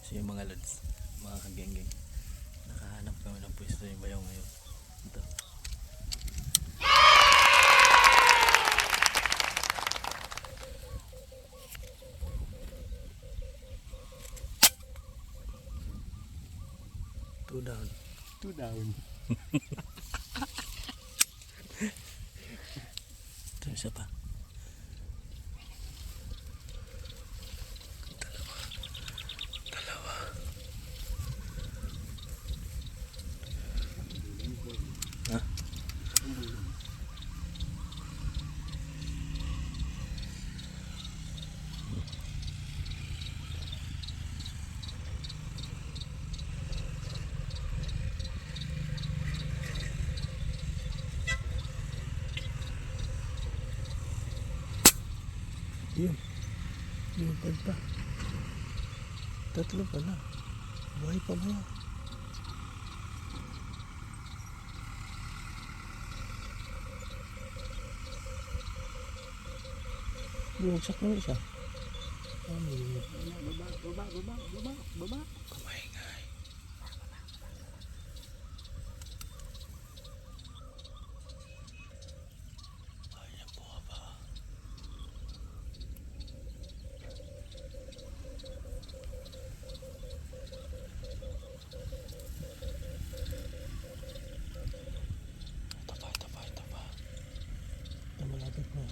So yung mga lods, mga kagenggeng, nakahanap kami ng pwesto yung bayaw ngayon. Ito. Two down. Two down. Ito isa pa. Dalawa. Ha? Yun. Lumipad pa. Tatlo pala. Buhay pa ba yan? Bumagsak na isa. Baba. Kumaingay. Ayan po ba? Ito pa. Malapit na.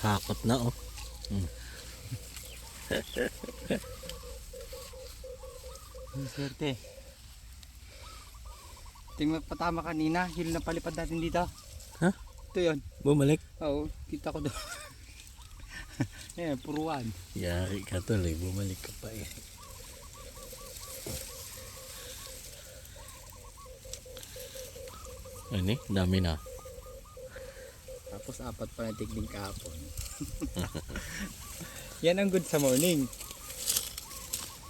Hakot na oh. Swerte. Tingnan patama kanina, hilo na palipad natin dito. Ha? Ito yun. Bumalik? Oo, kita ko doon. Puruan. Yari ka tuloy, bumalik ka pa eh. Ano eh, dami na. Tapos apat pa na tigling kahapon. Yan ang good sa morning.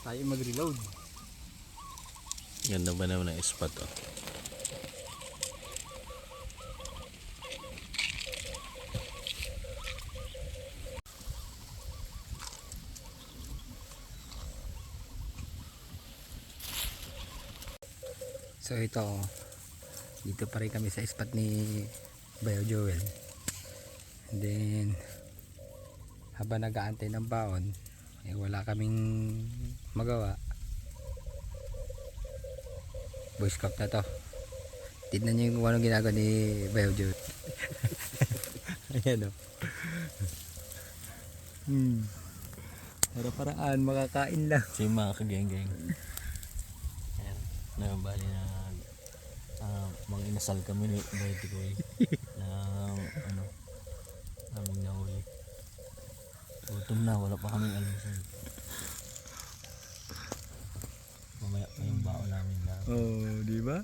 Tayo mag-reload. Ganda ba naman ang spot oh. So ito, dito pa rin kami sa spot ni Bayo Joel. And then habang nag-aantay ng baon, wala kaming magawa. Boy Scout na to. Tignan nyo kung anong ginagawa ni Bayo Joel. Ayan o. Para-paraan, makakain lang. So yung mga kagenggeng, ayan, nabali na mga inasal kami ni Bayti ko na aming nahuli. Gutom na, wala pa kaming almusal. Mamaya pa yung baon namin na. Oh, di ba?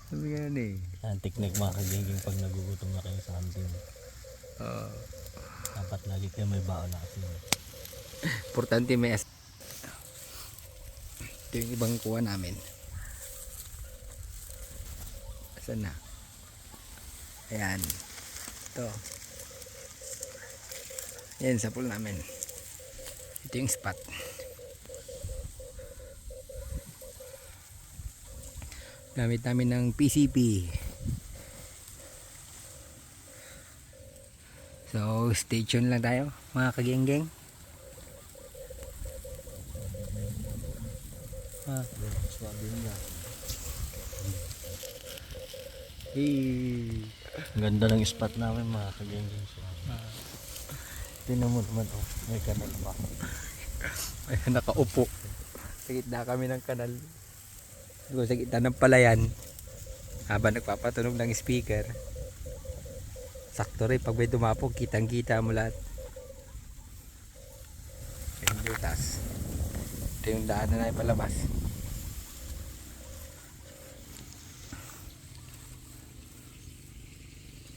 Sabi nga yan eh. Ang technique mga kagenggeng pag nagugutom na kayo sa hunting. Dapat lagi kayo may baon na kasi. Importante may ito yung ibang kuha namin. Asan na? Ayan. Ito. Ayan sa pool namin. Ito yung spot. Gamit namin ng PCP. So stay tuned lang tayo mga kagenggeng. Swabe na. Ang ganda ng spot namin mga kagenggeng. Tingnan mo naman oh, may kanal pa. Ayan, nakaupo. Sa gitna kami ng kanal. Sa gitna ng palayan. Habang nagpapatunog ng speaker. Sakto rin pag may dumapog, kitang kita mo lahat. Yung butas. Ito yung daan na naipalabas.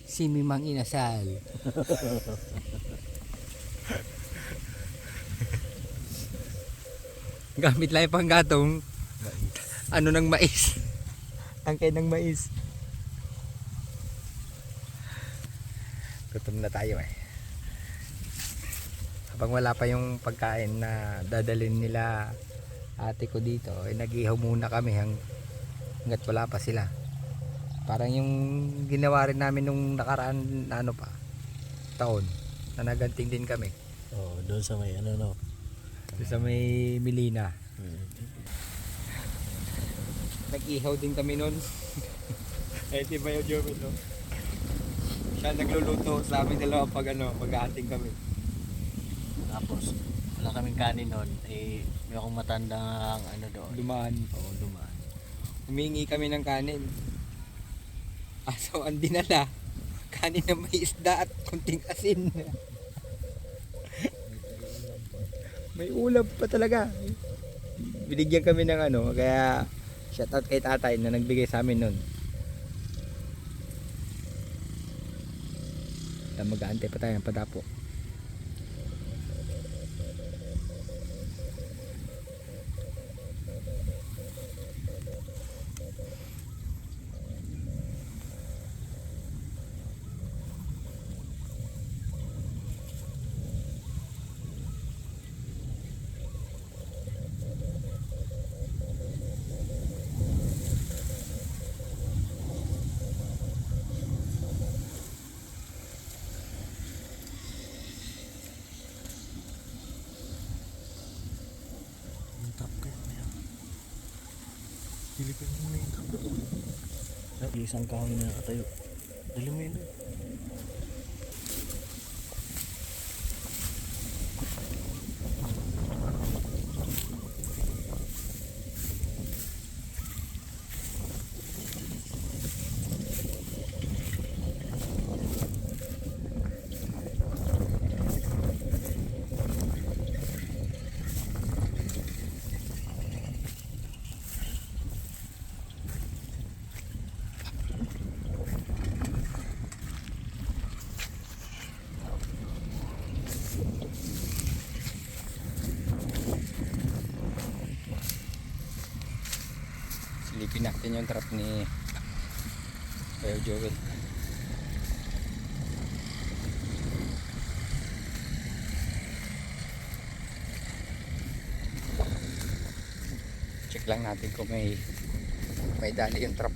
Si Mimang Inasal. Gamit lang yung panggatong ano ng mais. Tangkay ng mais. Gutom na tayo eh. Habang wala pa yung pagkain na dadalhin nila ate ko dito, eh, nag-ihaw muna kami hanggat wala pa sila. Parang yung ginawa rin namin nung nakaraan na ano pa, taon, na naganting din kami. Oh, doon sa may ano no. Doon sa may Milina. Nag-ihaw din kami nun. Eh si Bayo Jomel no? Siya nagluluto sa amin dalawa pag mag-aating kami. Tapos wala kaming kanin noon. Eh may akong matandang ano doon. Dumaan. Oo, dumaan. Humingi kami ng kanin. Aso ang dinala, kanin na may isda at kunting asin. May ulam pa talaga. Binigyan kami ng kaya shoutout kay tatay na nagbigay sa amin nun. Mag-aantay pa tayo ng padapo. Yung top kaya na yan. Pilipin mo na yung top. Ay, isang kahoy na nakatayo. Dali mo yun. Silipin natin yung trap ni Bayo Joel. Check lang natin kung may dali yung trap.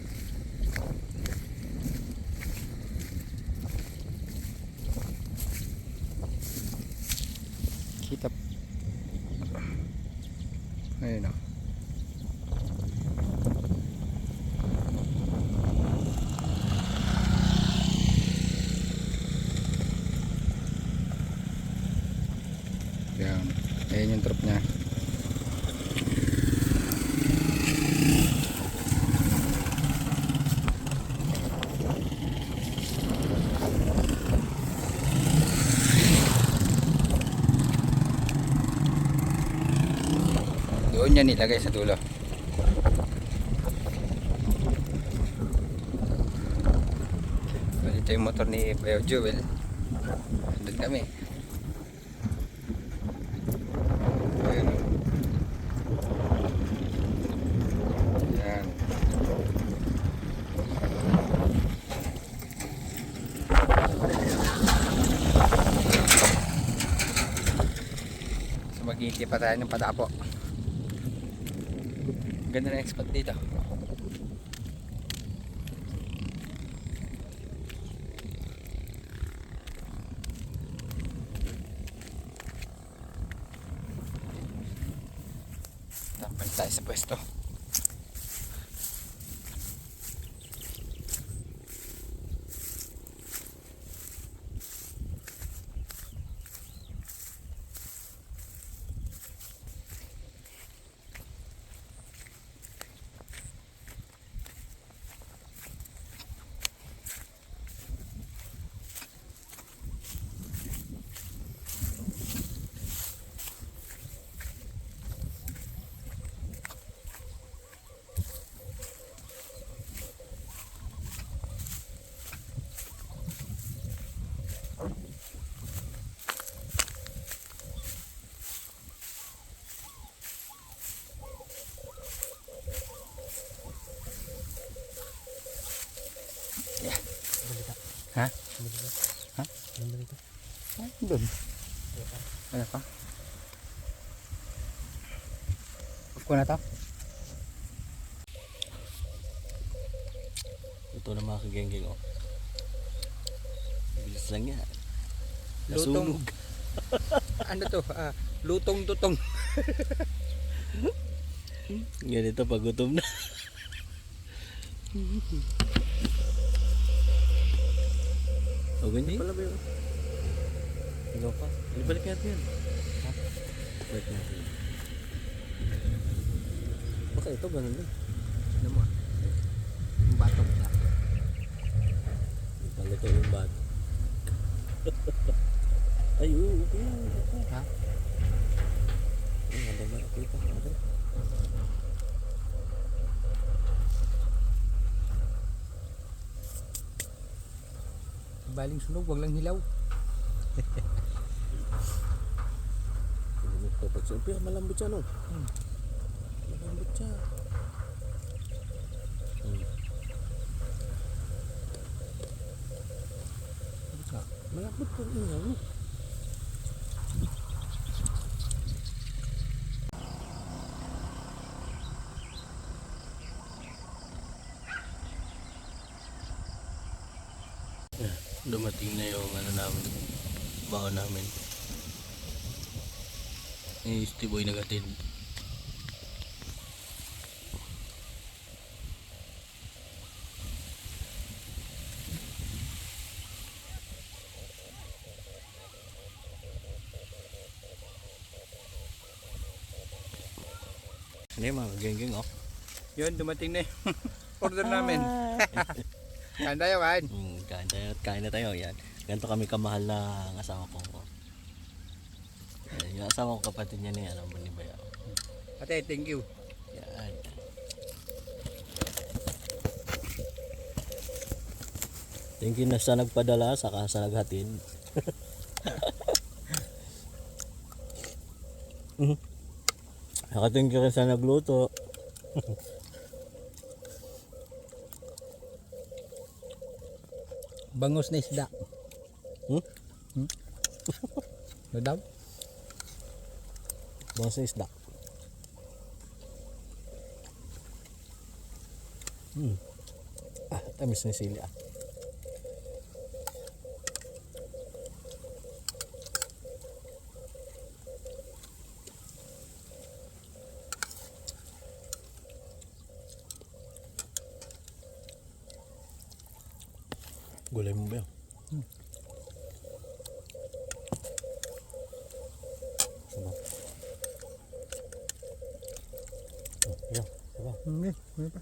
Kita. Ayun o. Yan. Ayan yung trap niya. Doon niya nilagay sa dulo. Ito yung motor ni Bayo Joel. Doon kami. Ayun. Yan. So mag-iintay pa tayo ng padapo. Ganda na spot dito. Tapos tayo sa pwesto. Ha? Ha? Ano ba ito? Doon. Ano pa? Off ko na to. Ito na mga kagenggeng oh. Bilis lang yan. Lutong. Nasunog. Ano to? Lutong-tutong. Ganito pag gutom na. O ganyan pala ba yun? Ikaw pa. Ibalik natin yan. Ha? Balik natin. Baka ito ganun din. Ano mo? Yung batong na. Palito yung bat. Ay, okay. Ha? Ay, hindi ba nakita? Okay. Baling sunog, wag lang hilaw. Hindi ko pag pero malambot siya no. Malambot siya. Malambot po rin yan. Dumating na yung ano namin, baon namin. Eh, Steve Boy nagatid. Ano yung mga geng-geng oh? Yun, dumating na yung order namin. Kain tayo, kain. Kain na tayo yan. Ganito kami kamahal na ang asawa ko. Yung asawa ko kapatid niya ni ano, ni Bayaw. Ate, thank you. Yan. Thank you na sa nagpadala, saka sa naghatid. Naka-thank you rin sa nagluto. Bangus na isda. Ano daw? Bang sa isda. Tamis na sili ah. Gulay mo ba yun? Sabaw. Yan, sabaw. Ano pa?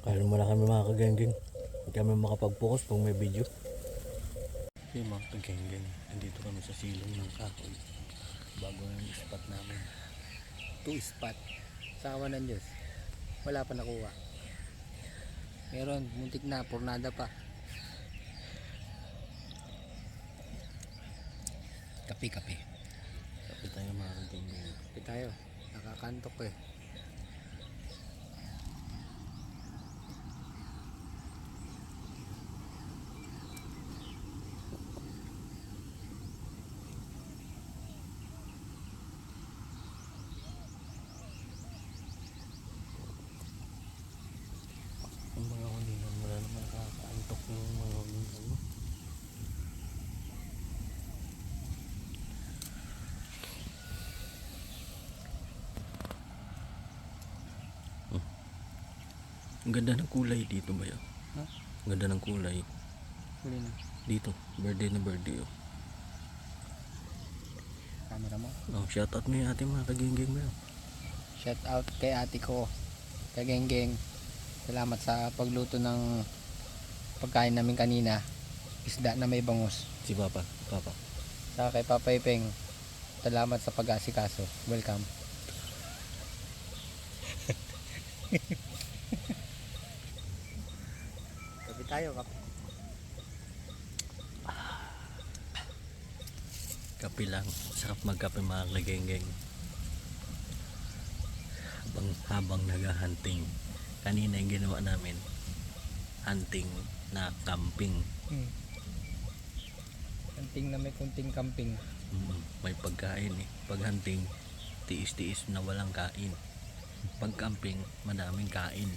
Kaya muna kami mga kagenggeng. Hindi kami makapag-focus pag may video. Yung mga kagenggeng, nandito kami sa silong ng kahoy. Bago yung spot namin. 2 spot. Sa awa ng Diyos. Wala pa nakuha. Meron, muntik na, pornada pa. Kape. Kapit tayo mga kagenggeng. Kape tayo. Nakakantok eh. Ang mga kulinan, wala naman nakakaantok yung mga ano. Ang ganda ng kulay dito ba yun? Ha? Ang ganda ng kulay. Huli na. Dito, birthday na birthday oh. Camera mo. Oh, shoutout mo yung ating mga kagenggeng mo yun. Shout out kay ate ko. Kay Genggeng. Salamat sa pagluto ng pagkain namin kanina. Isda na may bangus. Si Papa. Saka kay Papa Ipeng. Salamat sa pag-asikaso. Welcome. Kape tayo, kape. Kape lang. Sarap magkape mga kagenggeng. Habang naghahunting. Kanina yung ginawa namin. Hunting na camping. Hunting na may kunting camping. May pagkain eh. Pag hunting, tiis-tiis na walang kain. Pag camping, madaming kain.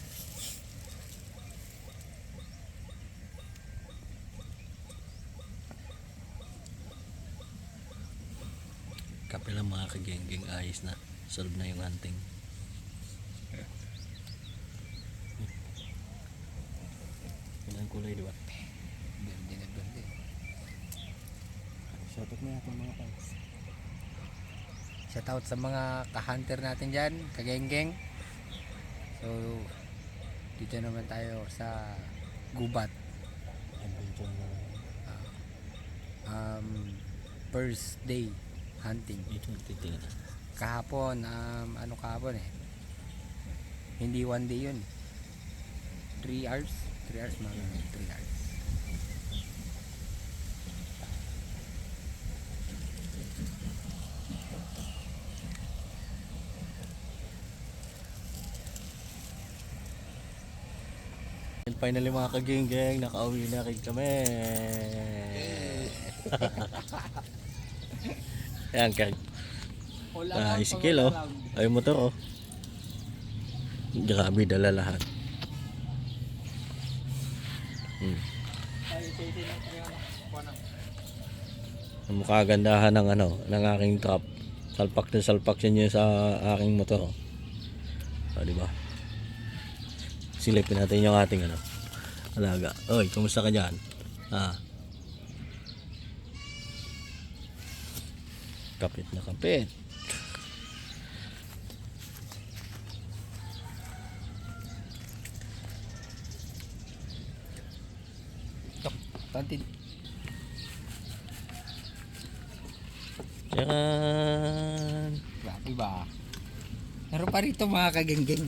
Kape lang mga kagenggeng, ayos na. Solve na yung hunting. Ilang kulay diba? Berde na berde. Shoutout mo natin mga pals. Shout out sa mga ka-hunter natin dyan, kagenggeng. So, dito naman tayo sa Gubat. Adventure na. First day hunting. Ito titingin. Kahapon, ano kahapon eh? Hindi 1 day yun. 3 hours? 3 hours mga 3 hours. And finally mga kagenggeng, nakauwi na rin kami. Ayan kag. Isikil oh. Ay motor oh. Grabe dala lahat. Ang kagandahan ng ng aking trap. Salpak na salpak niya sa aking motor. Oh, di ba? Silipin natin yung ating alaga. Oy, kumusta ka diyan? Kapit na kapit. Tantin. Yan. Grabe ba? Meron pa rito mga kagenggeng.